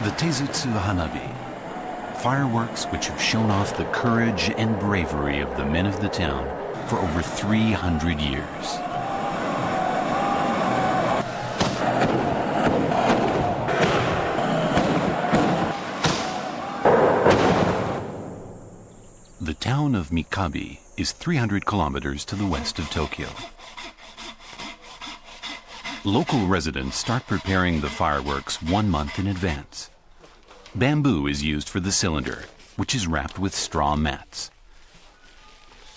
The Tezutsu Hanabi, fireworks which have shown off the courage and bravery of the men of the town for over 300 years. The town of Mikabe is 300 kilometers to the west of Tokyo. Local residents start preparing the fireworks 1 month in advance. Bamboo is used for the cylinder, which is wrapped with straw mats.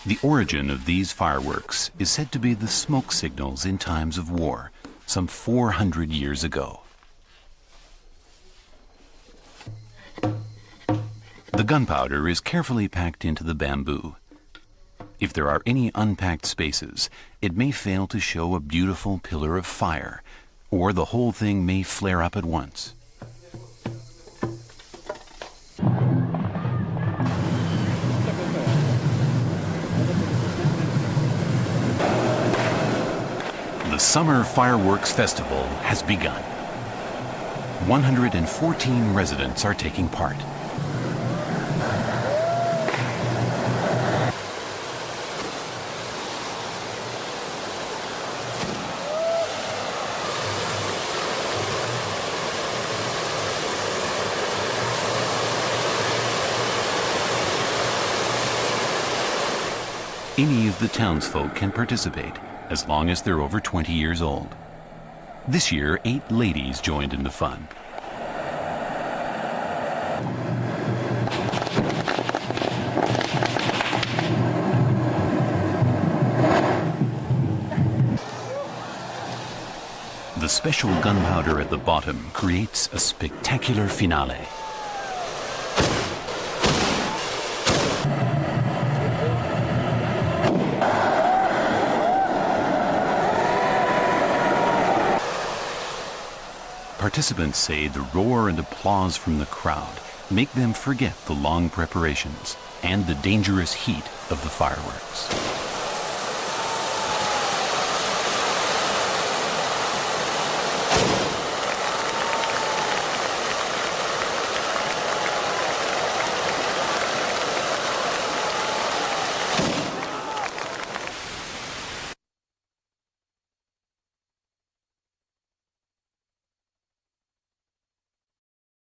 The origin of these fireworks is said to be the smoke signals in times of war, some 400 years ago. The gunpowder is carefully packed into the bamboo. If there are any unpacked spaces, it may fail to show a beautiful pillar of fire, or the whole thing may flare up at once. The Summer Fireworks Festival has begun. 114 residents are taking part. Any of the townsfolk can participate, as long as they're over 20 years old. This year, 8 ladies joined in the fun. The special gunpowder at the bottom creates a spectacular finale. Participants say the roar and applause from the crowd make them forget the long preparations and the dangerous heat of the fireworks.